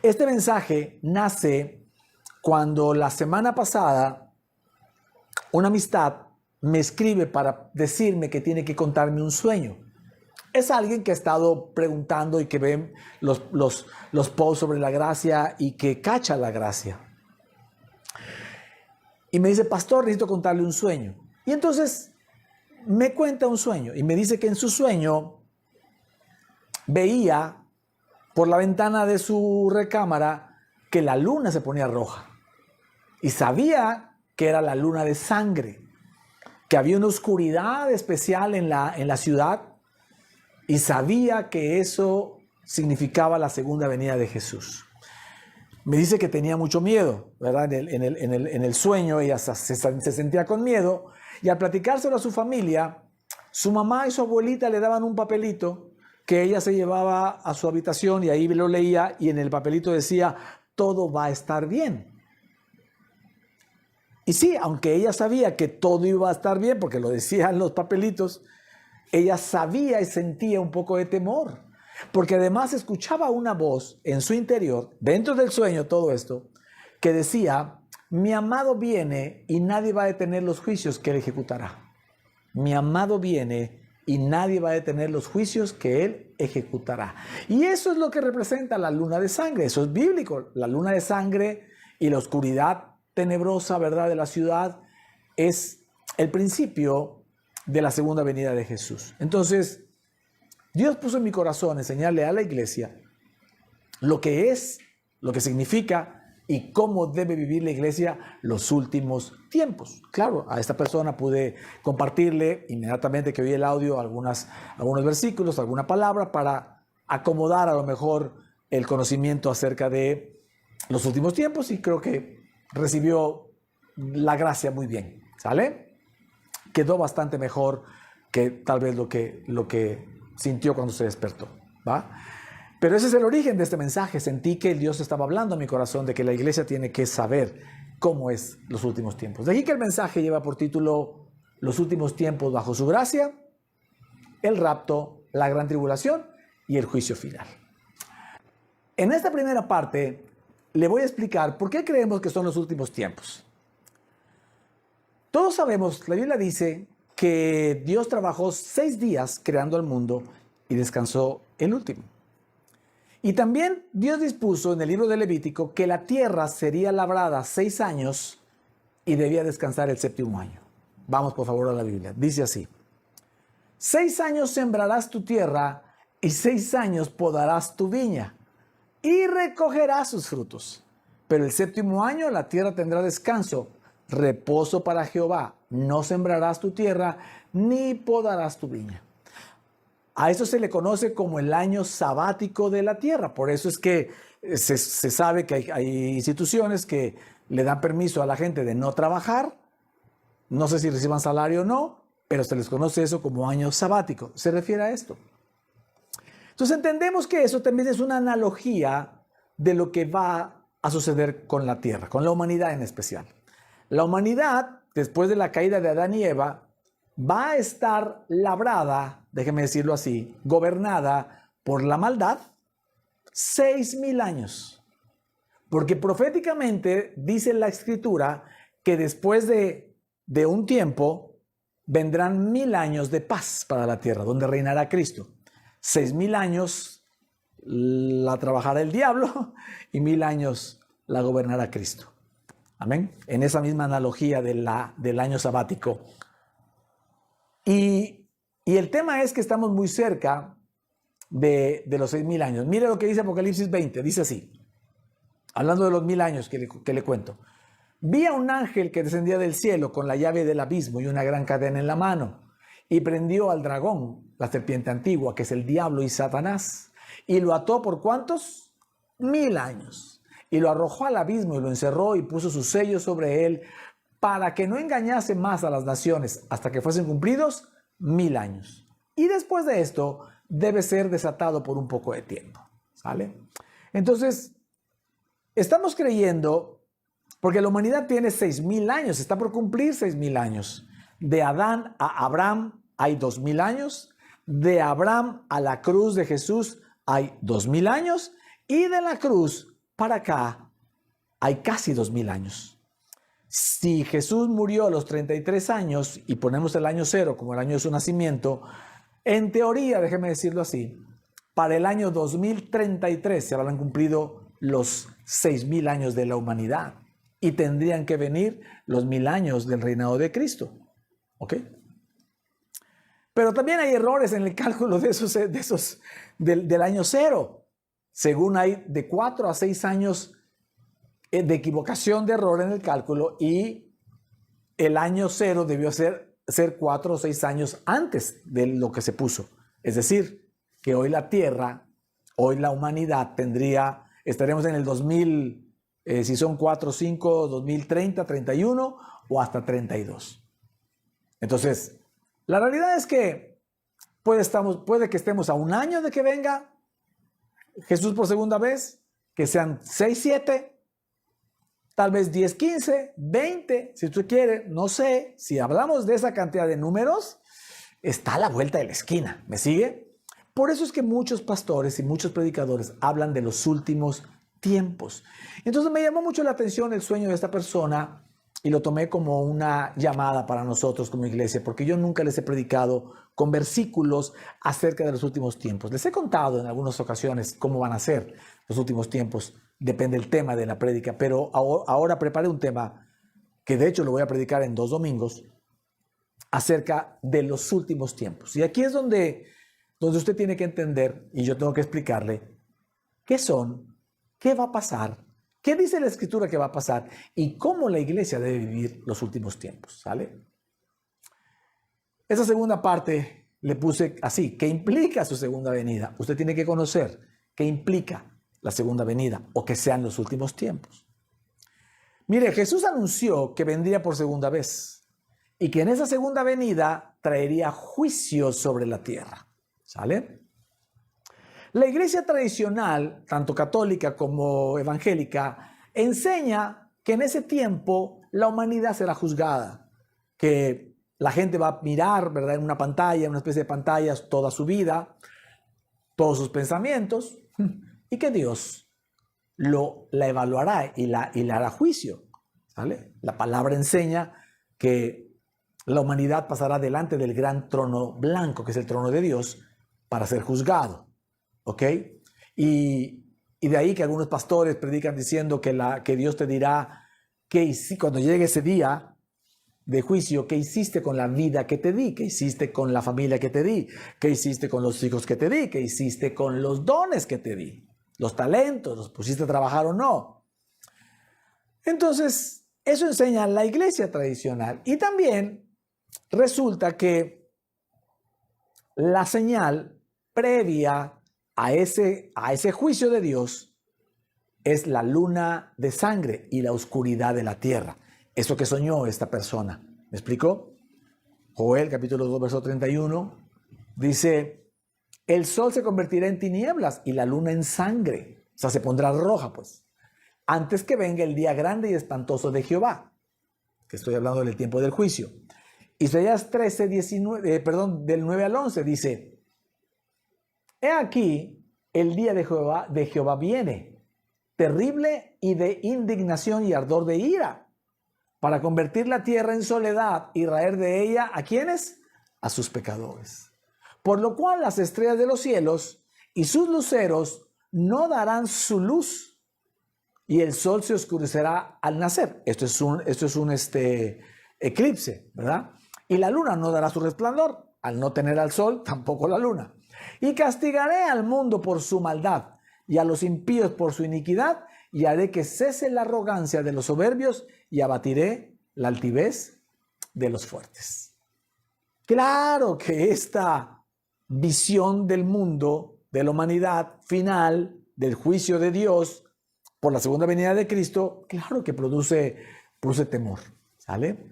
Este mensaje nace cuando la semana pasada una amistad me escribe para decirme que tiene que contarme un sueño. Es alguien que ha estado preguntando y que ve los posts sobre la gracia y que cacha la gracia. Y me dice, pastor, necesito contarle un sueño. Y entonces me cuenta un sueño y me dice que en su sueño veía por la ventana de su recámara que la luna se ponía roja. Y sabía que era la luna de sangre, que había una oscuridad especial en la ciudad. Y sabía que eso significaba la segunda venida de Jesús. Me dice que tenía mucho miedo, ¿verdad? En el sueño ella se sentía con miedo. Y al platicárselo a su familia, su mamá y su abuelita le daban un papelito que ella se llevaba a su habitación y ahí lo leía y en el papelito decía, todo va a estar bien. Y sí, aunque ella sabía que todo iba a estar bien, porque lo decían los papelitos, ella sabía y sentía un poco de temor, porque además escuchaba una voz en su interior, dentro del sueño todo esto, que decía, mi amado viene y nadie va a detener los juicios que él ejecutará. Mi amado viene y nadie va a detener los juicios que él ejecutará. Y eso es lo que representa la luna de sangre, eso es bíblico. La luna de sangre y la oscuridad tenebrosa, ¿verdad?, de la ciudad es el principio de la segunda venida de Jesús. Entonces, Dios puso en mi corazón enseñarle a la iglesia lo que es, lo que significa y cómo debe vivir la iglesia los últimos tiempos. Claro, a esta persona pude compartirle inmediatamente que oí el audio algunos versículos, alguna palabra para acomodar a lo mejor el conocimiento acerca de los últimos tiempos y creo que recibió la gracia muy bien, ¿sale? Quedó bastante mejor que tal vez lo que sintió cuando se despertó, ¿va? Pero ese es el origen de este mensaje. Sentí que Dios estaba hablando a mi corazón de que la iglesia tiene que saber cómo es los últimos tiempos. De aquí que el mensaje lleva por título Los últimos tiempos bajo su gracia, el rapto, la gran tribulación y el juicio final. En esta primera parte le voy a explicar por qué creemos que son los últimos tiempos. Todos sabemos, la Biblia dice que Dios trabajó 6 días creando el mundo y descansó el último. Y también Dios dispuso en el libro de Levítico que la tierra sería labrada 6 años y debía descansar el 7º año. Vamos por favor a la Biblia. Dice así: 6 años sembrarás tu tierra y 6 años podarás tu viña y recogerás sus frutos. Pero el 7º año la tierra tendrá descanso, reposo para Jehová. No sembrarás tu tierra ni podarás tu viña. A eso se le conoce como el año sabático de la tierra. Por eso es que se sabe que hay instituciones que le dan permiso a la gente de no trabajar. No sé si reciban salario o no, pero se les conoce eso como año sabático. Se refiere a esto. Entonces entendemos que eso también es una analogía de lo que va a suceder con la tierra, con la humanidad en especial. La humanidad, después de la caída de Adán y Eva, va a estar labrada, déjeme decirlo así, gobernada por la maldad 6,000 años. Porque proféticamente dice la Escritura que después de un tiempo vendrán 1000 años de paz para la tierra, donde reinará Cristo. 6,000 años la trabajará el diablo y 1000 años la gobernará Cristo. Amén. En esa misma analogía del año sabático. Y el tema es que estamos muy cerca de los 6,000 años. Mire lo que dice Apocalipsis 20. Dice así, hablando de los 1000 años que le cuento. Vi a un ángel que descendía del cielo con la llave del abismo y una gran cadena en la mano. Y prendió al dragón, la serpiente antigua, que es el diablo y Satanás. Y lo ató por ¿cuántos? 1000 años. Y lo arrojó al abismo y lo encerró y puso su sello sobre él para que no engañase más a las naciones hasta que fuesen cumplidos 1000 años. Y después de esto debe ser desatado por un poco de tiempo. ¿Sale? Entonces, estamos creyendo, porque la humanidad tiene 6,000 años, está por cumplir 6,000 años. De Adán a Abraham hay 2,000 años. De Abraham a la cruz de Jesús hay 2,000 años. Y de la cruz para acá hay casi 2000 años. Si Jesús murió a los 33 años y ponemos el año 0 como el año de su nacimiento, en teoría, déjeme decirlo así, para el año 2033 se habrán cumplido los 6000 años de la humanidad y tendrían que venir los 1000 años del reinado de Cristo. ¿Ok? Pero también hay errores en el cálculo del año 0. Según hay de 4 a 6 años de equivocación de error en el cálculo y el año 0 debió ser 4 o 6 años antes de lo que se puso. Es decir, que hoy la Tierra, hoy la humanidad estaríamos en el 2000, si son 4 o 5, 2030, 31 o hasta 32. Entonces, la realidad es que puede que estemos a un año de que venga Jesús por segunda vez, que sean 6, 7, tal vez 10, 15, 20, si usted quiere, no sé. Si hablamos de esa cantidad de números, está a la vuelta de la esquina. ¿Me sigue? Por eso es que muchos pastores y muchos predicadores hablan de los últimos tiempos. Entonces me llamó mucho la atención el sueño de esta persona y lo tomé como una llamada para nosotros como iglesia, porque yo nunca les he predicado con versículos acerca de los últimos tiempos. Les he contado en algunas ocasiones cómo van a ser los últimos tiempos. Depende del tema de la prédica, pero ahora preparé un tema que de hecho lo voy a predicar en 2 domingos acerca de los últimos tiempos. Y aquí es donde usted tiene que entender y yo tengo que explicarle qué son, qué va a pasar, qué dice la Escritura que va a pasar y cómo la iglesia debe vivir los últimos tiempos. ¿Sale? Esa segunda parte le puse así, ¿qué implica su segunda venida? Usted tiene que conocer qué implica la segunda venida o que sean los últimos tiempos. Mire, Jesús anunció que vendría por segunda vez y que en esa segunda venida traería juicio sobre la tierra. ¿Sale? La iglesia tradicional, tanto católica como evangélica, enseña que en ese tiempo la humanidad será juzgada, que la gente va a mirar, ¿verdad?, en una pantalla, una especie de pantallas, toda su vida, todos sus pensamientos, y que Dios la evaluará y le hará juicio. ¿Sale? La palabra enseña que la humanidad pasará delante del gran trono blanco, que es el trono de Dios, para ser juzgado. ¿Ok? Y de ahí que algunos pastores predican diciendo que Dios te dirá cuando llegue ese día de juicio, ¿qué hiciste con la vida que te di? ¿Qué hiciste con la familia que te di? ¿Qué hiciste con los hijos que te di? ¿Qué hiciste con los dones que te di? Los talentos, ¿los pusiste a trabajar o no? Entonces, eso enseña la iglesia tradicional. Y también resulta que la señal previa a ese juicio de Dios es la luna de sangre y la oscuridad de la tierra. Eso que soñó esta persona. ¿Me explicó? Joel, capítulo 2, verso 31, dice, el sol se convertirá en tinieblas y la luna en sangre. O sea, se pondrá roja, pues. Antes que venga el día grande y espantoso de Jehová, que estoy hablando del tiempo del juicio. Isaías 13, del 9 al 11 dice, he aquí, el día de Jehová viene, terrible y de indignación y ardor de ira, para convertir la tierra en soledad y raer de ella, ¿a quiénes? A sus pecadores. Por lo cual las estrellas de los cielos y sus luceros no darán su luz, y el sol se oscurecerá al nacer. Esto es un eclipse, ¿verdad? Y la luna no dará su resplandor. Al no tener al sol, tampoco la luna. Y castigaré al mundo por su maldad y a los impíos por su iniquidad, y haré que cese la arrogancia de los soberbios y abatiré la altivez de los fuertes. Claro que esta visión del mundo, de la humanidad final, del juicio de Dios por la segunda venida de Cristo, claro que produce temor, ¿sale?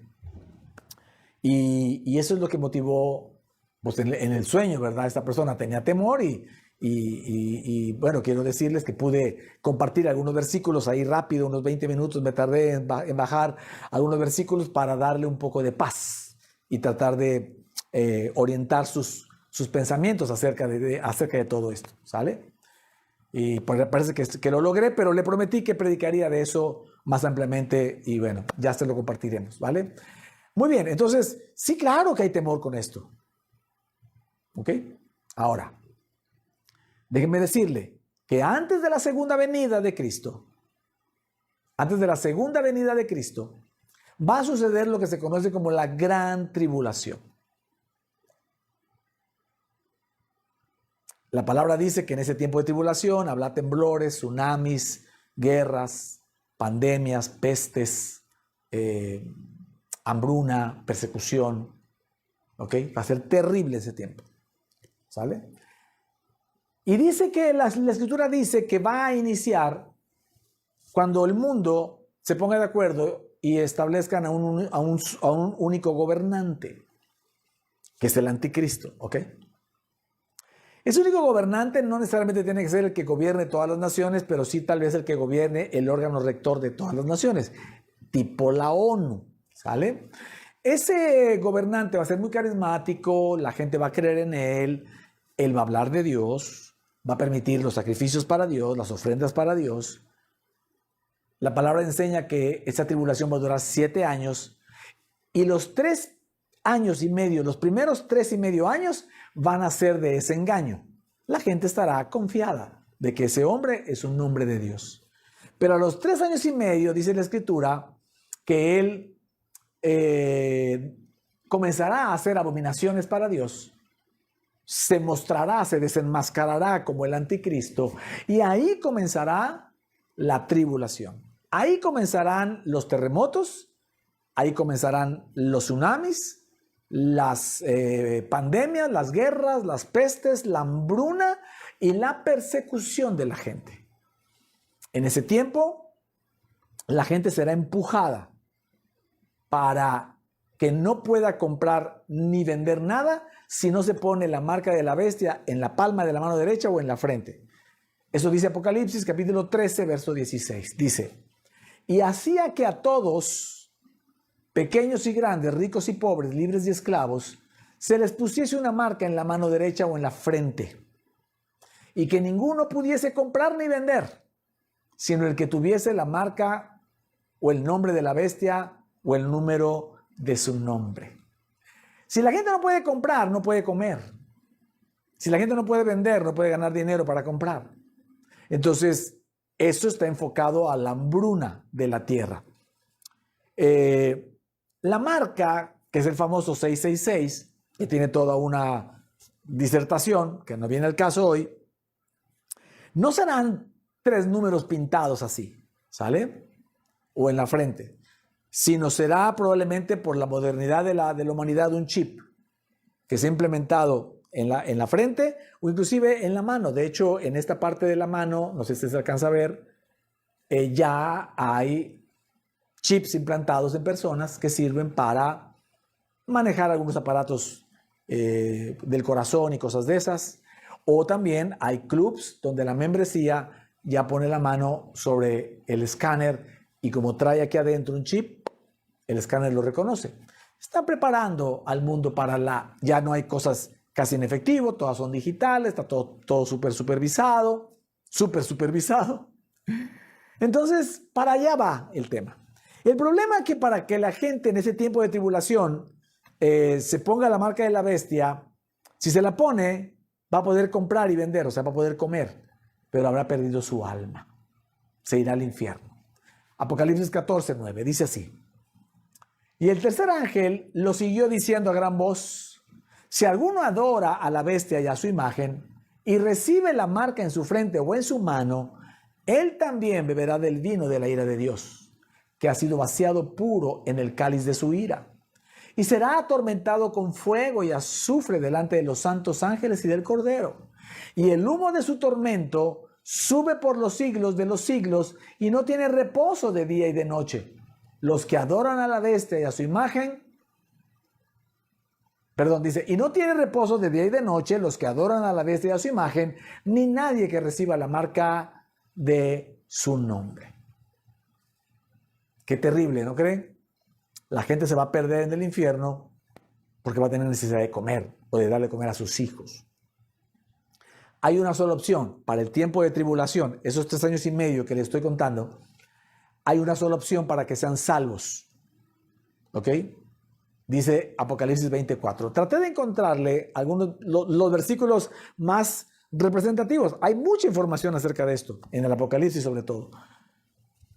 Y eso es lo que motivó, pues en el sueño, ¿verdad? Esta persona tenía temor y bueno, quiero decirles que pude compartir algunos versículos ahí rápido, unos 20 minutos me tardé en bajar algunos versículos para darle un poco de paz y tratar de orientar sus pensamientos acerca de todo esto, ¿sale? Y parece que lo logré, pero le prometí que predicaría de eso más ampliamente y bueno, ya se lo compartiremos, ¿vale? Muy bien, entonces, sí, claro que hay temor con esto. ¿Ok? Ahora, déjenme decirle que antes de la segunda venida de Cristo, va a suceder lo que se conoce como la gran tribulación. La palabra dice que en ese tiempo de tribulación habrá temblores, tsunamis, guerras, pandemias, pestes, hambruna, persecución. ¿Ok? Va a ser terrible ese tiempo. ¿Sale? Y dice que la Escritura dice que va a iniciar cuando el mundo se ponga de acuerdo y establezcan a un único gobernante, que es el anticristo. ¿Ok? Ese único gobernante no necesariamente tiene que ser el que gobierne todas las naciones, pero sí tal vez el que gobierne el órgano rector de todas las naciones, tipo la ONU, ¿sale? Ese gobernante va a ser muy carismático, la gente va a creer en él va a hablar de Dios, va a permitir los sacrificios para Dios, las ofrendas para Dios. La palabra enseña que esa tribulación va a durar 7 años y los 3 años y medio, los primeros 3 y medio años van a ser de ese engaño. La gente estará confiada de que ese hombre es un hombre de Dios. Pero a los 3 años y medio dice la Escritura que él comenzará a hacer abominaciones para Dios, se mostrará, se desenmascarará como el anticristo y ahí comenzará la tribulación. Ahí comenzarán los terremotos, ahí comenzarán los tsunamis, las pandemias, las guerras, las pestes, la hambruna y la persecución de la gente. En ese tiempo, la gente será empujada para que no pueda comprar ni vender nada si no se pone la marca de la bestia en la palma de la mano derecha o en la frente. Eso dice Apocalipsis capítulo 13, verso 16. Dice, y hacía que a todos, pequeños y grandes, ricos y pobres, libres y esclavos, se les pusiese una marca en la mano derecha o en la frente, y que ninguno pudiese comprar ni vender, sino el que tuviese la marca o el nombre de la bestia o el número de su nombre. Si la gente no puede comprar, no puede comer. Si la gente no puede vender, no puede ganar dinero para comprar. Entonces, eso está enfocado a la hambruna de la tierra. La marca, que es el famoso 666, que tiene toda una disertación, que no viene al caso hoy, no serán 3 números pintados así, ¿sale? O en la frente, sino será probablemente por la modernidad de la humanidad un chip que se ha implementado en la frente o inclusive en la mano. De hecho, en esta parte de la mano, no sé si se alcanza a ver, ya hay chips implantados en personas que sirven para manejar algunos aparatos del corazón y cosas de esas. O también hay clubs donde la membresía ya pone la mano sobre el escáner y como trae aquí adentro un chip, el escáner lo reconoce. Está preparando al mundo para ya no hay cosas casi en efectivo, todas son digitales, está todo súper supervisado. Entonces, para allá va el tema. El problema es que para que la gente en ese tiempo de tribulación se ponga la marca de la bestia, si se la pone, va a poder comprar y vender, o sea, va a poder comer, pero habrá perdido su alma. Se irá al infierno. Apocalipsis 14, 9, dice así. Y el tercer ángel lo siguió diciendo a gran voz, si alguno adora a la bestia y a su imagen, y recibe la marca en su frente o en su mano, él también beberá del vino de la ira de Dios, que ha sido vaciado puro en el cáliz de su ira. Y será atormentado con fuego y azufre delante de los santos ángeles y del Cordero. Y el humo de su tormento sube por los siglos de los siglos y no tiene reposo de día y de noche. Los que adoran a la bestia y a su imagen, dice, y no tiene reposo de día y de noche los que adoran a la bestia y a su imagen, ni nadie que reciba la marca de su nombre. Qué terrible, ¿no creen? La gente se va a perder en el infierno porque va a tener necesidad de comer o de darle comer a sus hijos. hay una sola opción para el tiempo de tribulación, esos 3 años y medio que les estoy contando, hay una sola opción para que sean salvos. ¿Ok? Dice Apocalipsis 24. Traté de encontrarle algunos los versículos más representativos. Hay mucha información acerca de esto, en el Apocalipsis sobre todo.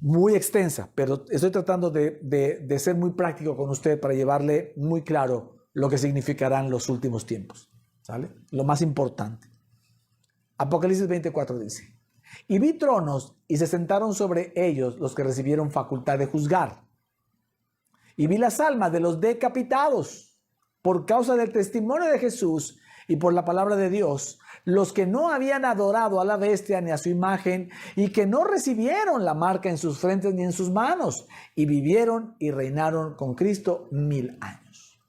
Muy extensa, pero estoy tratando de ser muy práctico con usted para llevarle muy claro lo que significarán los últimos tiempos. ¿Sale? Lo más importante. Apocalipsis 24 dice: y vi tronos y se sentaron sobre ellos los que recibieron facultad de juzgar. Y vi las almas de los decapitados por causa del testimonio de Jesús y por la palabra de Dios, los que no habían adorado a la bestia ni a su imagen y que no recibieron la marca en sus frentes ni en sus manos, y vivieron y reinaron con Cristo 1000 años.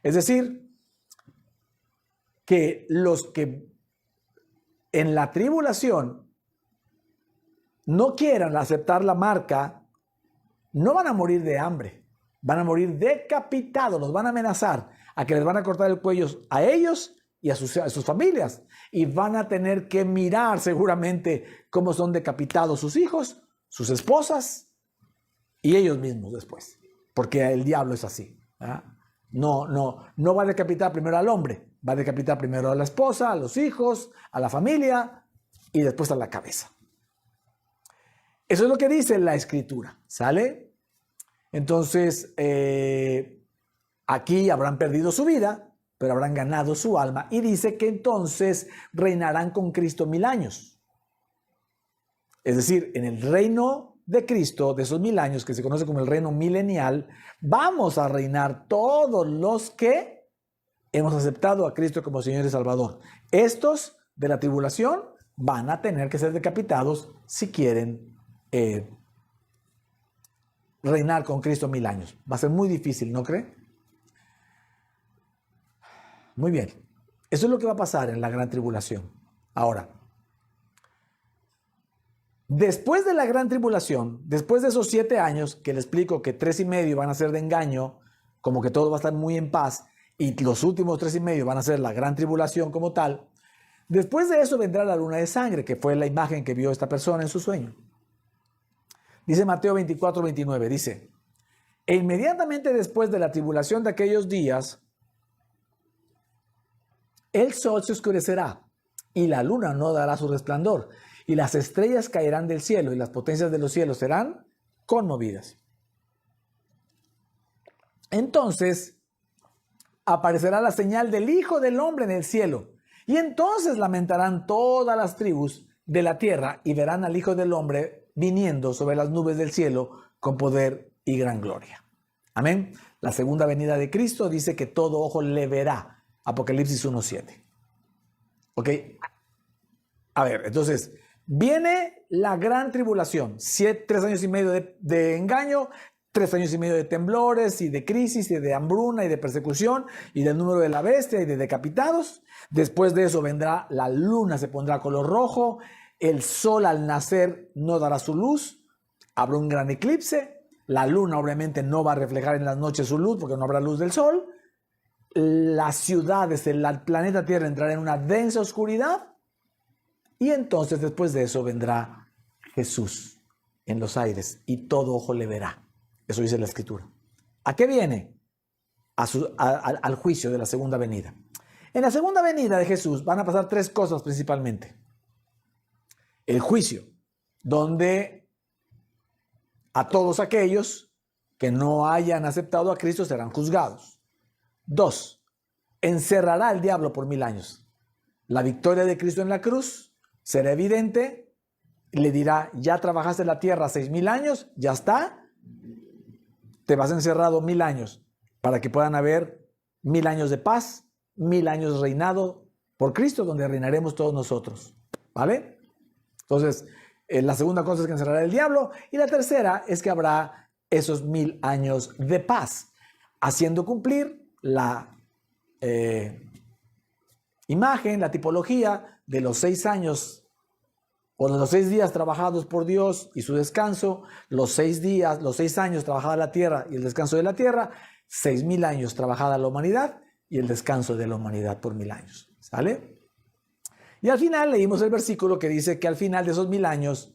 Es decir, que los que en la tribulación no quieran aceptar la marca, no van a morir de hambre, van a morir decapitados, los van a amenazar a que les van a cortar el cuello a ellos y a sus familias, y van a tener que mirar seguramente cómo son decapitados sus hijos, sus esposas y ellos mismos después, porque el diablo es así, ¿verdad? No va a decapitar primero al hombre, va a decapitar primero a la esposa, a los hijos, a la familia y después a la cabeza. Eso es lo que dice la Escritura, ¿sale? Entonces, aquí habrán perdido su vida, pero habrán ganado su alma, y dice que entonces reinarán con Cristo 1000 años. Es decir, en el reino de Cristo, de esos 1000 años, que se conoce como el reino milenial, vamos a reinar todos los que hemos aceptado a Cristo como Señor y Salvador. Estos de la tribulación van a tener que ser decapitados si quieren reinar con Cristo 1000 años. Va a ser muy difícil, ¿no cree? Muy bien. Eso es lo que va a pasar en la gran tribulación. Ahora, después de la gran tribulación, después de esos 7 años, que le explico que 3 y medio van a ser de engaño, como que todo va a estar muy en paz, y los últimos 3 y medio van a ser la gran tribulación como tal, después de eso vendrá la luna de sangre, que fue la imagen que vio esta persona en su sueño. Dice Mateo 24, 29, dice: e inmediatamente después de la tribulación de aquellos días, el sol se oscurecerá y la luna no dará su resplandor, y las estrellas caerán del cielo y las potencias de los cielos serán conmovidas. Entonces aparecerá la señal del Hijo del Hombre en el cielo, y entonces lamentarán todas las tribus de la tierra y verán al Hijo del Hombre viniendo sobre las nubes del cielo con poder y gran gloria. Amén. La segunda venida de Cristo dice que todo ojo le verá. Apocalipsis 1:7. ¿Ok? A ver, entonces, viene la gran tribulación. 3 años y medio de engaño, 3 años y medio de temblores y de crisis y de hambruna y de persecución y del número de la bestia y de decapitados. Después de eso vendrá la luna, se pondrá color rojo. El sol al nacer no dará su luz. Habrá un gran eclipse. La luna obviamente no va a reflejar en las noches su luz porque no habrá luz del sol. Las ciudades, el planeta Tierra entrará en una densa oscuridad, y entonces después de eso vendrá Jesús en los aires y todo ojo le verá. Eso dice la Escritura. ¿A qué viene? Al juicio de la segunda venida. En la segunda venida de Jesús van a pasar 3 cosas principalmente. El juicio, donde a todos aquellos que no hayan aceptado a Cristo serán juzgados. 2. Encerrará al diablo por 1000 años. La victoria de Cristo en la cruz será evidente. Le dirá: ya trabajaste en la tierra 6000 años, ya está. Te vas encerrado 1000 años para que puedan haber 1000 años de paz, 1000 años reinado por Cristo, donde reinaremos todos nosotros. ¿Vale? Entonces, la segunda cosa es que encerrará el diablo. Y la tercera es que habrá esos 1000 años de paz, haciendo cumplir la imagen, la tipología de los 6 años o de los 6 días trabajados por Dios y su descanso, los 6 días, los 6 años trabajada la tierra y el descanso de la tierra, 6000 años trabajada la humanidad y el descanso de la humanidad por 1000 años. ¿Sale? Y al final leímos el versículo que dice que al final de esos 1000 años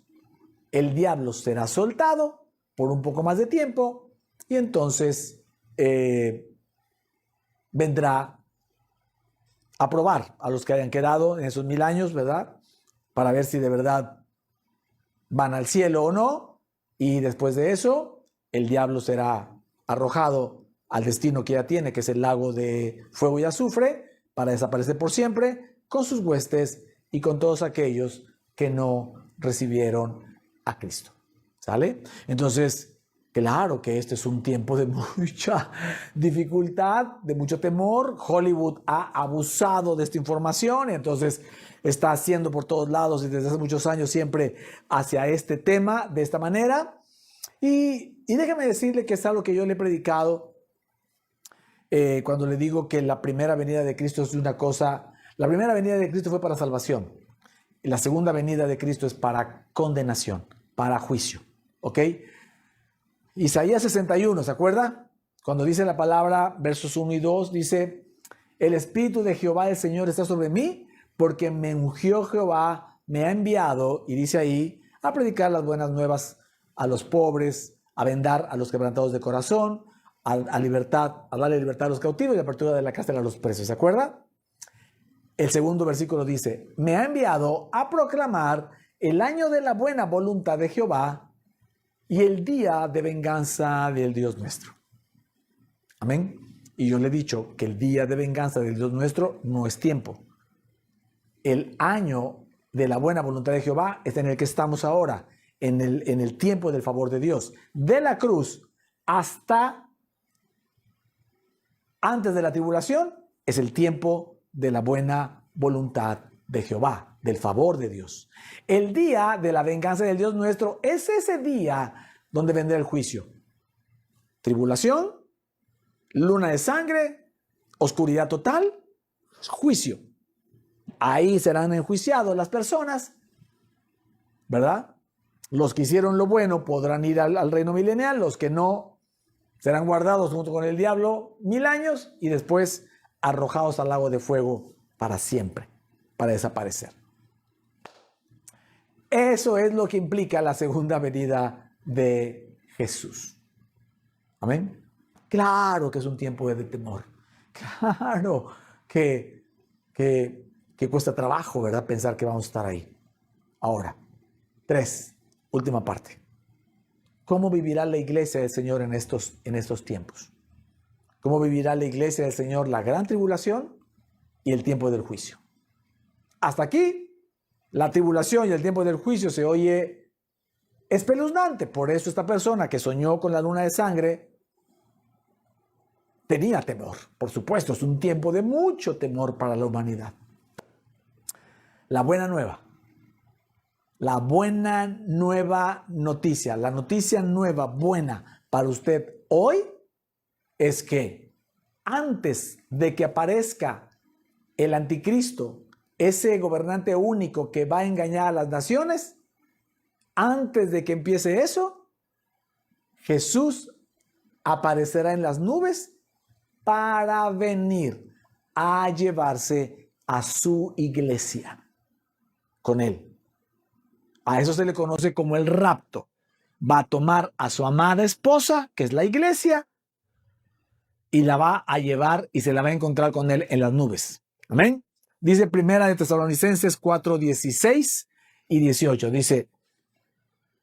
el diablo será soltado por un poco más de tiempo y entonces vendrá a probar a los que hayan quedado en esos 1000 años, ¿verdad? Para ver si de verdad van al cielo o no. Y después de eso, el diablo será arrojado al destino que ya tiene, que es el lago de fuego y azufre, para desaparecer por siempre, con sus huestes y con todos aquellos que no recibieron a Cristo. ¿Sale? Entonces, claro que este es un tiempo de mucha dificultad, de mucho temor. Hollywood ha abusado de esta información, entonces está haciendo por todos lados y desde hace muchos años siempre hacia este tema de esta manera. Y déjeme decirle que es algo que yo le he predicado cuando le digo que la primera venida de Cristo es una cosa. La primera venida de Cristo fue para salvación. Y la segunda venida de Cristo es para condenación, para juicio. ¿Ok? Isaías 61, ¿se acuerda? Cuando dice la palabra, versos 1 y 2, dice: el Espíritu de Jehová el Señor está sobre mí, porque me ungió Jehová, me ha enviado, y dice ahí, a predicar las buenas nuevas a los pobres, a vendar a los quebrantados de corazón, a darle libertad a los cautivos y apertura de la cárcel a los presos. ¿Se acuerda? El segundo versículo dice: me ha enviado a proclamar el año de la buena voluntad de Jehová y el día de venganza del Dios nuestro. Amén. Y yo le he dicho que el día de venganza del Dios nuestro no es tiempo. El año de la buena voluntad de Jehová es en el que estamos ahora, en el tiempo del favor de Dios. De la cruz hasta antes de la tribulación es el tiempo de la buena voluntad de Jehová, del favor de Dios. El día de la venganza del Dios nuestro es ese día donde vendrá el juicio. Tribulación, luna de sangre, oscuridad total, juicio. Ahí serán enjuiciados las personas, ¿verdad? Los que hicieron lo bueno podrán ir al reino milenial, los que no serán guardados junto con el diablo 1000 años y después arrojados al lago de fuego para siempre, para desaparecer. Eso es lo que implica la segunda venida de Jesús. Amén. Claro que es un tiempo de temor. Claro que cuesta trabajo, ¿verdad? Pensar que vamos a estar ahí. Ahora, 3, última parte. ¿Cómo vivirá la iglesia del Señor en estos tiempos? ¿Cómo vivirá la iglesia del Señor la gran tribulación y el tiempo del juicio? Hasta aquí, la tribulación y el tiempo del juicio se oye espeluznante. Por eso esta persona que soñó con la luna de sangre tenía temor. Por supuesto, es un tiempo de mucho temor para la humanidad. La buena nueva. La buena nueva noticia, la noticia nueva buena para usted hoy es que antes de que aparezca el anticristo, ese gobernante único que va a engañar a las naciones, antes de que empiece eso, Jesús aparecerá en las nubes para venir a llevarse a su iglesia con él. A eso se le conoce como el rapto. Va a tomar a su amada esposa, que es la iglesia, y la va a llevar y se la va a encontrar con él en las nubes. Amén. Dice Primera de Tesalonicenses 4, 16 y 18. Dice: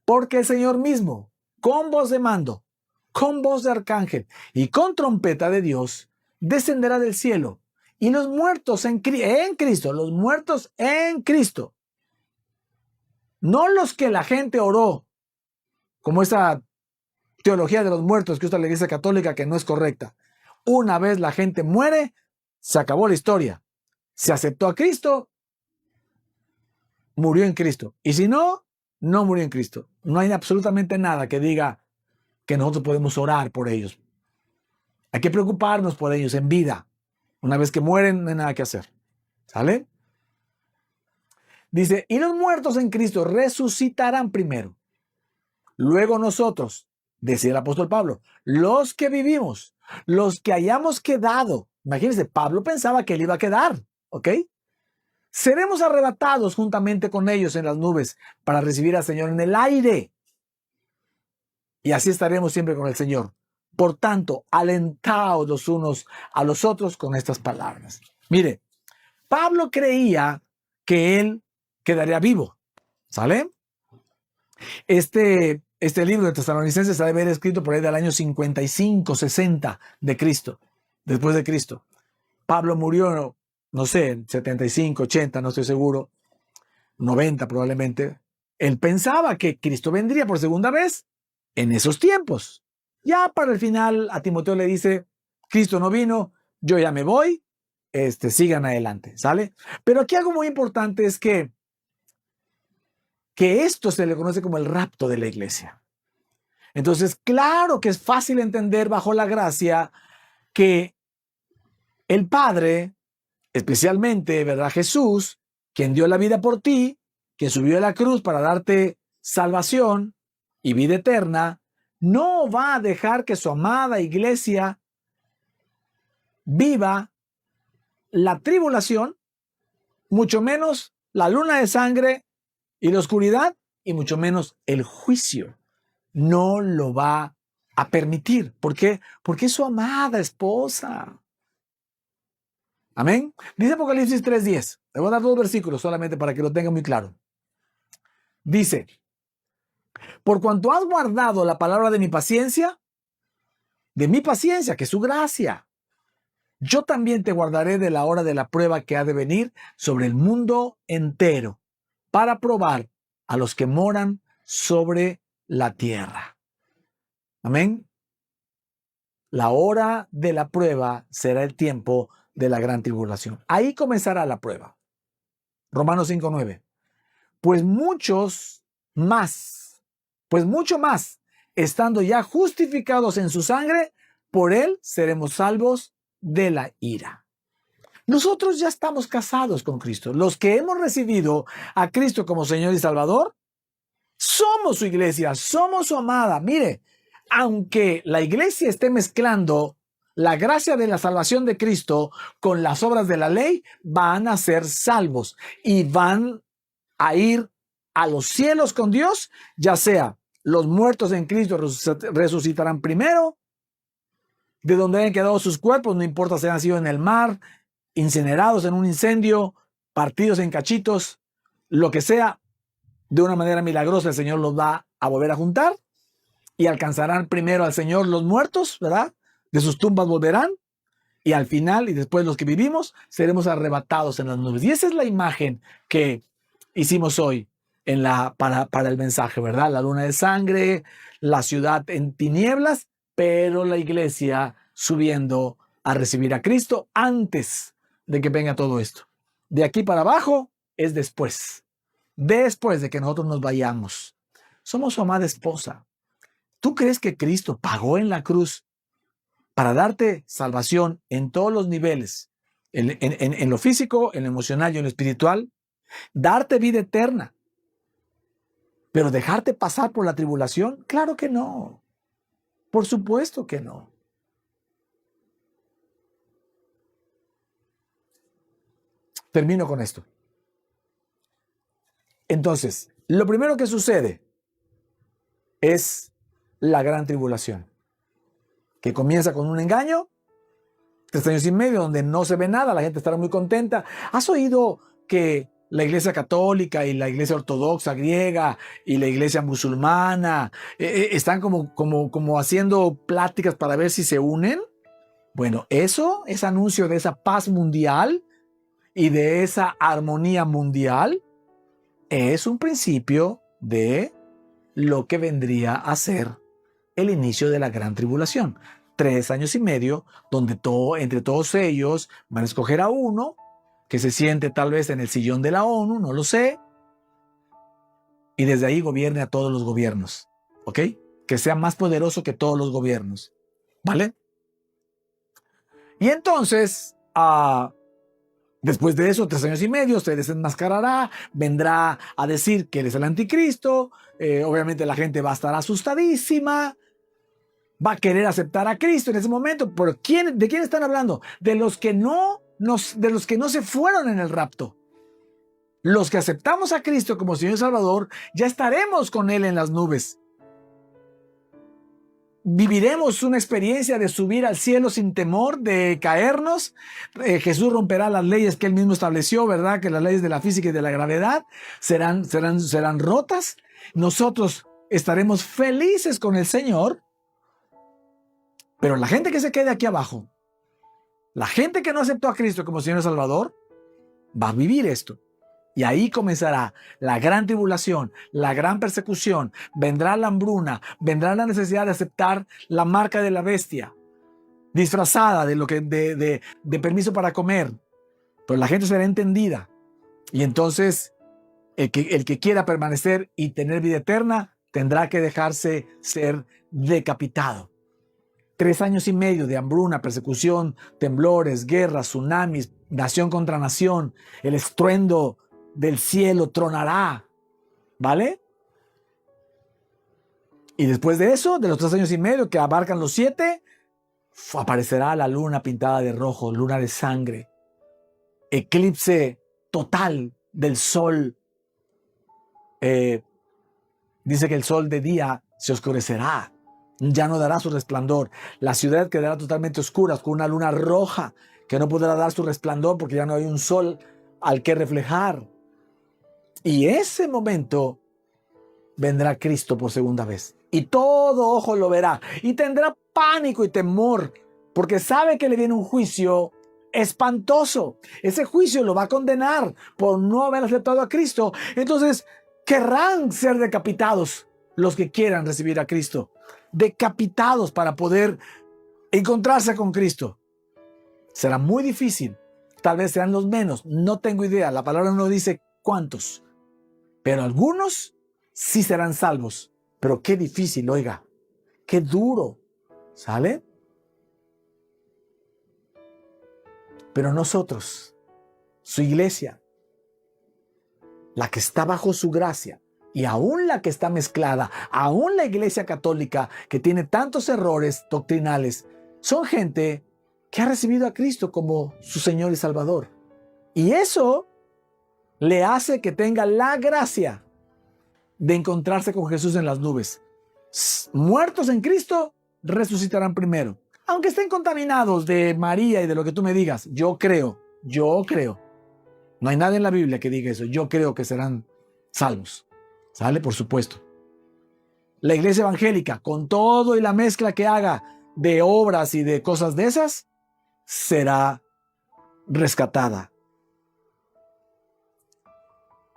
porque el Señor mismo, con voz de mando, con voz de arcángel y con trompeta de Dios, descenderá del cielo, y los muertos en Cristo, los muertos en Cristo, no los que la gente oró, como esa teología de los muertos que usa la Iglesia Católica, que no es correcta. Una vez la gente muere, se acabó la historia. Se aceptó a Cristo, murió en Cristo. Y si no, no murió en Cristo. No hay absolutamente nada que diga que nosotros podemos orar por ellos. Hay que preocuparnos por ellos en vida. Una vez que mueren, no hay nada que hacer. ¿Sale? Dice: y los muertos en Cristo resucitarán primero. Luego nosotros, decía el apóstol Pablo, los que vivimos, los que hayamos quedado. Imagínense, Pablo pensaba que él iba a quedar, ¿ok? seremos arrebatados juntamente con ellos en las nubes para recibir al Señor en el aire. Y así estaremos siempre con el Señor. Por tanto, alentaos los unos a los otros con estas palabras. Mire, Pablo creía que él quedaría vivo. ¿Sale? Este libro de Tesalonicenses se debe haber escrito por ahí del año 55, 60 de Cristo, después de Cristo. Pablo murió, no sé, 75, 80, no estoy seguro, 90 probablemente. Él pensaba que Cristo vendría por segunda vez en esos tiempos. Ya para el final a Timoteo le dice, Cristo no vino, yo ya me voy, sigan adelante, ¿sale? Pero aquí algo muy importante es que esto se le conoce como el rapto de la iglesia. Entonces, claro que es fácil entender bajo la gracia que el Padre, especialmente, ¿verdad? Jesús, quien dio la vida por ti, quien subió a la cruz para darte salvación y vida eterna, no va a dejar que su amada iglesia viva la tribulación, mucho menos la luna de sangre y la oscuridad, y mucho menos el juicio. No lo va a permitir. ¿Por qué? Porque es su amada esposa. Amén. Dice Apocalipsis 3:10. Le voy a dar 2 versículos solamente para que lo tenga muy claro. Dice, por cuanto has guardado la palabra de mi paciencia, que es su gracia, yo también te guardaré de la hora de la prueba que ha de venir sobre el mundo entero, para probar a los que moran sobre la tierra. Amén. La hora de la prueba será el tiempo de la gran tribulación. Ahí comenzará la prueba. Romanos 5:9. Pues mucho más, estando ya justificados en su sangre, por él seremos salvos de la ira. Nosotros ya estamos casados con Cristo. Los que hemos recibido a Cristo como Señor y Salvador, somos su iglesia, somos su amada. Mire, aunque la iglesia esté mezclando la gracia de la salvación de Cristo con las obras de la ley, van a ser salvos y van a ir a los cielos con Dios, ya sea los muertos en Cristo resucitarán primero, de donde hayan quedado sus cuerpos, no importa si han sido en el mar, incinerados en un incendio, partidos en cachitos, lo que sea, de una manera milagrosa el Señor los va a volver a juntar y alcanzarán primero al Señor los muertos, ¿verdad? De sus tumbas volverán y al final y después los que vivimos seremos arrebatados en las nubes. Y esa es la imagen que hicimos hoy para el mensaje, ¿verdad? La luna de sangre, la ciudad en tinieblas, pero la iglesia subiendo a recibir a Cristo antes de que venga todo esto. De aquí para abajo es después de que nosotros nos vayamos. Somos su amada esposa. ¿Tú crees que Cristo pagó en la cruz para darte salvación en todos los niveles? En lo físico, en lo emocional y en lo espiritual. Darte vida eterna. ¿Pero dejarte pasar por la tribulación? Claro que no. Por supuesto que no. Termino con esto. Entonces, lo primero que sucede es la gran tribulación, que comienza con un engaño, 3 años y medio, donde no se ve nada, la gente estará muy contenta. ¿Has oído que la iglesia católica y la iglesia ortodoxa griega y la iglesia musulmana están como haciendo pláticas para ver si se unen? Bueno, eso es anuncio de esa paz mundial y de esa armonía mundial. Es un principio de lo que vendría a ser el inicio de la gran tribulación. 3 años y medio, donde entre todos ellos van a escoger a uno que se siente tal vez en el sillón de la ONU, no lo sé, y desde ahí gobierne a todos los gobiernos, ¿ok? Que sea más poderoso que todos los gobiernos, ¿vale? Y entonces, después de eso, 3 años y medio, se desenmascarará, vendrá a decir que él es el anticristo, obviamente la gente va a estar asustadísima, va a querer aceptar a Cristo en ese momento. ¿Pero de quién están hablando? De los que no se fueron en el rapto. Los que aceptamos a Cristo como Señor y Salvador, ya estaremos con Él en las nubes. Viviremos una experiencia de subir al cielo sin temor, de caernos. Jesús romperá las leyes que Él mismo estableció, ¿verdad? Que las leyes de la física y de la gravedad serán rotas. Nosotros estaremos felices con el Señor. Pero la gente que se quede aquí abajo, la gente que no aceptó a Cristo como Señor y Salvador, va a vivir esto. Y ahí comenzará la gran tribulación, la gran persecución, vendrá la hambruna, vendrá la necesidad de aceptar la marca de la bestia, disfrazada de permiso para comer. Pero la gente será entendida. Y entonces el que quiera permanecer y tener vida eterna tendrá que dejarse ser decapitado. 3 años y medio de hambruna, persecución, temblores, guerras, tsunamis, nación contra nación, el estruendo del cielo tronará, ¿vale? Y después de eso, de los 3 años y medio que abarcan los 7, aparecerá la luna pintada de rojo, luna de sangre, eclipse total del sol. Dice que el sol de día se oscurecerá, ya no dará su resplandor. La ciudad quedará totalmente oscura, con una luna roja que no podrá dar su resplandor porque ya no hay un sol al que reflejar. Y ese momento vendrá Cristo por segunda vez. Y todo ojo lo verá. Y tendrá pánico y temor porque sabe que le viene un juicio espantoso. Ese juicio lo va a condenar por no haber aceptado a Cristo. Entonces querrán ser decapitados los que quieran recibir a Cristo. Decapitados para poder encontrarse con Cristo. Será muy difícil. Tal vez sean los menos. No tengo idea. La palabra no dice cuántos. Pero algunos sí serán salvos. Pero qué difícil, oiga. Qué duro. ¿Sale? Pero nosotros, su iglesia, la que está bajo su gracia, y aún la que está mezclada, aún la iglesia católica que tiene tantos errores doctrinales, son gente que ha recibido a Cristo como su Señor y Salvador. Y eso le hace que tenga la gracia de encontrarse con Jesús en las nubes. Muertos en Cristo, resucitarán primero. Aunque estén contaminados de María y de lo que tú me digas, yo creo. No hay nada en la Biblia que diga eso. Yo creo que serán salvos. ¿Sale? Por supuesto. La iglesia evangélica, con todo y la mezcla que haga de obras y de cosas de esas, será rescatada.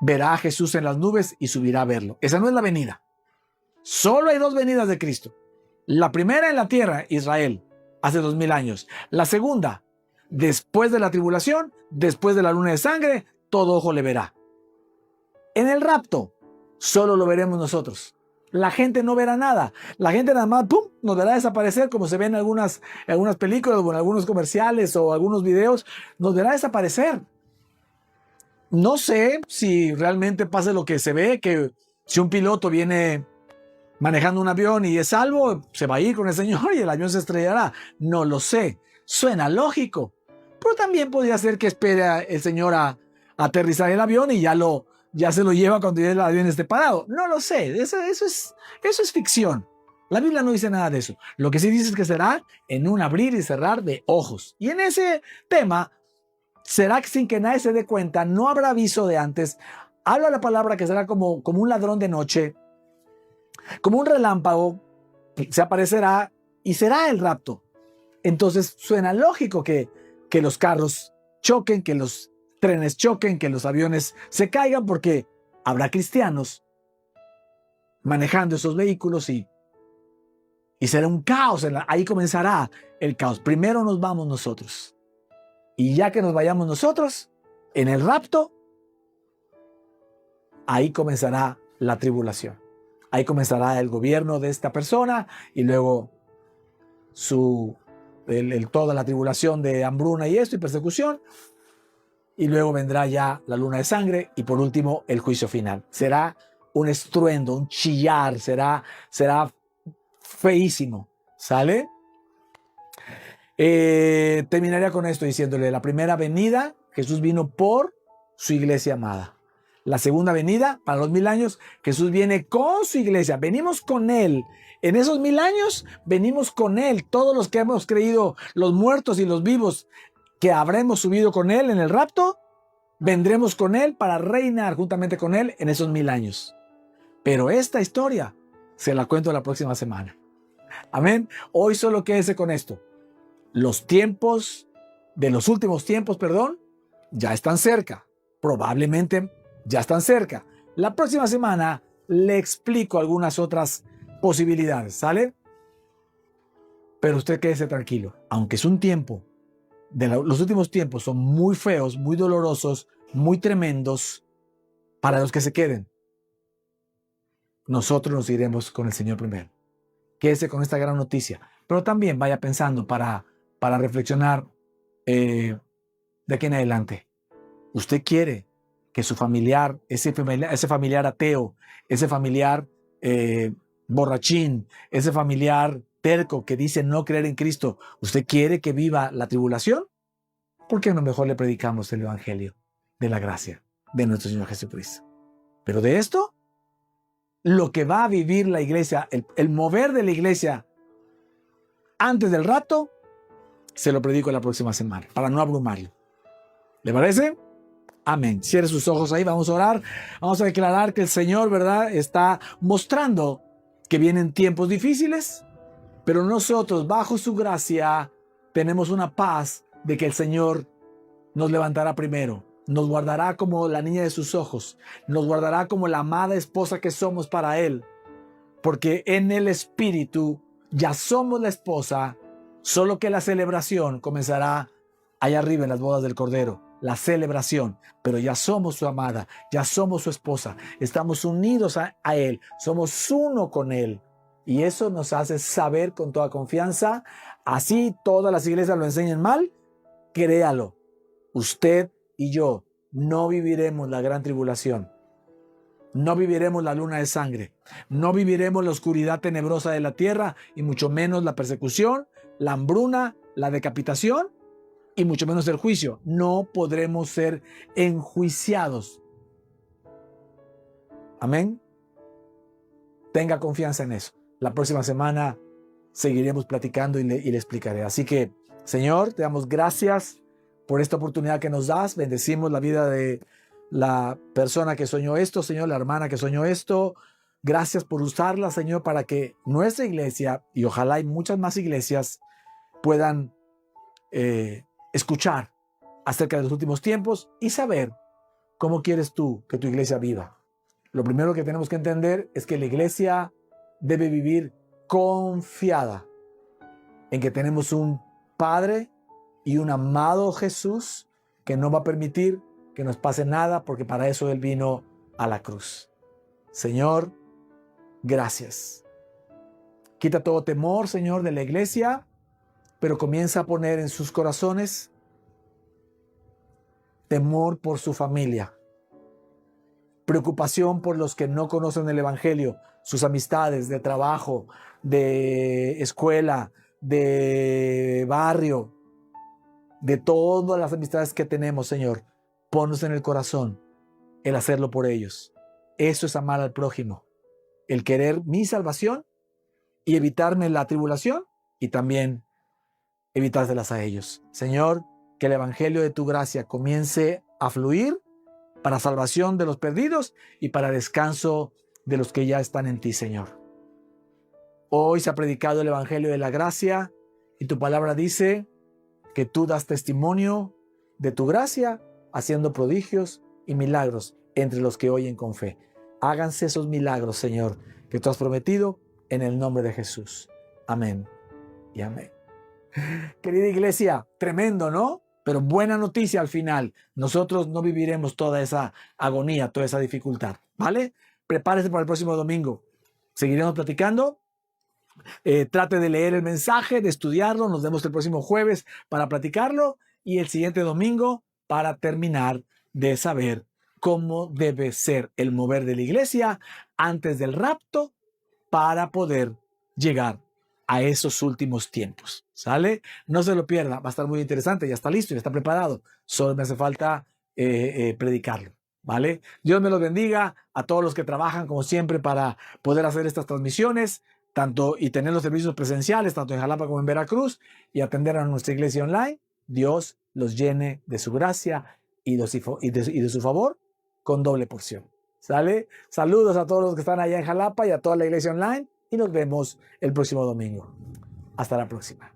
Verá a Jesús en las nubes y subirá a verlo. Esa no es la venida. Solo hay 2 venidas de Cristo. La primera en la tierra, Israel, hace 2000 años. La segunda, después de la tribulación, después de la luna de sangre, todo ojo le verá. En el rapto, solo lo veremos nosotros. La gente no verá nada. La gente nada más, ¡pum!, nos verá desaparecer, como se ve en algunas películas o en algunos comerciales o algunos videos, nos verá desaparecer. No sé si realmente pasa lo que se ve, que si un piloto viene manejando un avión y es salvo, se va a ir con el Señor y el avión se estrellará. No lo sé. Suena lógico. Pero también podría ser que espere el Señor a aterrizar el avión y ya se lo lleva cuando ya el avión esté parado. No lo sé. Eso es ficción. La Biblia no dice nada de eso. Lo que sí dice es que será en un abrir y cerrar de ojos. Y en ese tema, será que sin que nadie se dé cuenta, no habrá aviso de antes. Habla la palabra que será como un ladrón de noche, como un relámpago, se aparecerá y será el rapto. Entonces suena lógico que los carros choquen, que los trenes choquen, que los aviones se caigan, porque habrá cristianos manejando esos vehículos y será un caos. Ahí comenzará el caos. Primero nos vamos nosotros. Y ya que nos vayamos nosotros, en el rapto, ahí comenzará la tribulación. Ahí comenzará el gobierno de esta persona y luego toda la tribulación de hambruna y esto y persecución. Y luego vendrá ya la luna de sangre y por último el juicio final. Será un estruendo, un chillar, será feísimo. ¿Sale? Terminaría con esto diciéndole: la primera venida, Jesús vino por su iglesia amada. la segunda venida, para los 1000 años, Jesús viene con su iglesia. Venimos con Él. En esos 1000 años, venimos con Él. Todos los que hemos creído, los muertos y los vivos, que habremos subido con Él en el rapto, vendremos con Él para reinar juntamente con Él en esos 1000 años. Pero esta historia se la cuento la próxima semana. Amén. Hoy solo quédese con esto. Los tiempos de los últimos tiempos, ya están cerca. Probablemente ya están cerca. La próxima semana le explico algunas otras posibilidades, ¿sale? Pero usted quédese tranquilo. Aunque es un tiempo, los últimos tiempos son muy feos, muy dolorosos, muy tremendos para los que se queden. Nosotros nos iremos con el Señor primero. Quédese con esta gran noticia. Pero también vaya pensando para reflexionar de aquí en adelante. Usted quiere que su familiar, ese familiar ateo, ese familiar borrachín, ese familiar terco que dice no creer en Cristo, ¿usted quiere que viva la tribulación? ¿Por qué no mejor le predicamos el evangelio de la gracia de nuestro Señor Jesucristo? Pero de esto, lo que va a vivir la iglesia, el mover de la iglesia antes del rapto, se lo predico la próxima semana, para no abrumarlo. ¿Le parece? Amén. Cierre sus ojos ahí, vamos a orar. Vamos a declarar que el Señor, ¿verdad?, está mostrando que vienen tiempos difíciles, pero nosotros, bajo su gracia, tenemos una paz de que el Señor nos levantará primero, nos guardará como la niña de sus ojos, nos guardará como la amada esposa que somos para Él, porque en el Espíritu ya somos la esposa, solo que la celebración comenzará allá arriba en las bodas del Cordero. La celebración, pero ya somos su amada, ya somos su esposa, estamos unidos a Él, somos uno con Él. Y eso nos hace saber con toda confianza, así todas las iglesias lo enseñen mal, créalo, usted y yo no viviremos la gran tribulación, no viviremos la luna de sangre, no viviremos la oscuridad tenebrosa de la tierra y mucho menos la persecución, la hambruna, la decapitación, y mucho menos el juicio. No podremos ser enjuiciados. Amén. Tenga confianza en eso. La próxima semana seguiremos platicando y le explicaré. Así que, Señor, te damos gracias por esta oportunidad que nos das. Bendecimos la vida de la persona que soñó esto, Señor, la hermana que soñó esto. Gracias por usarla, Señor, para que nuestra iglesia, y ojalá hay muchas más iglesias, puedan escuchar acerca de los últimos tiempos y saber cómo quieres tú que tu iglesia viva. Lo primero que tenemos que entender es que la iglesia debe vivir confiada en que tenemos un Padre y un amado Jesús que no va a permitir que nos pase nada, porque para eso Él vino a la cruz. Señor, gracias. Quita todo temor, Señor, de la iglesia, pero comienza a poner en sus corazones temor por su familia, preocupación por los que no conocen el Evangelio, sus amistades de trabajo, de escuela, de barrio, de todas las amistades que tenemos, Señor. Ponnos en el corazón el hacerlo por ellos. Eso es amar al prójimo, el querer mi salvación y evitarme la tribulación y también evitárselas a ellos. Señor, que el evangelio de tu gracia comience a fluir para salvación de los perdidos y para descanso de los que ya están en ti, Señor. Hoy se ha predicado el evangelio de la gracia y tu palabra dice que tú das testimonio de tu gracia haciendo prodigios y milagros entre los que oyen con fe. Háganse esos milagros, Señor, que tú has prometido en el nombre de Jesús. Amén y amén. Querida iglesia, tremendo, ¿no? Pero buena noticia al final. Nosotros no viviremos toda esa agonía, toda esa dificultad, ¿vale? Prepárese para el próximo domingo. Seguiremos platicando. Trate de leer el mensaje, de estudiarlo. Nos vemos el próximo jueves para platicarlo y el siguiente domingo para terminar de saber cómo debe ser el mover de la iglesia antes del rapto para poder llegar a esos últimos tiempos. ¿Sale? No se lo pierda, va a estar muy interesante, ya está listo, ya está preparado. Solo me hace falta predicarlo. ¿vale? Dios me los bendiga a todos los que trabajan, como siempre, para poder hacer estas transmisiones, tanto y tener los servicios presenciales, tanto en Jalapa como en Veracruz, y atender a nuestra iglesia online. Dios los llene de su gracia y de su favor con doble porción. ¿Sale? Saludos a todos los que están allá en Jalapa y a toda la iglesia online, y nos vemos el próximo domingo. Hasta la próxima.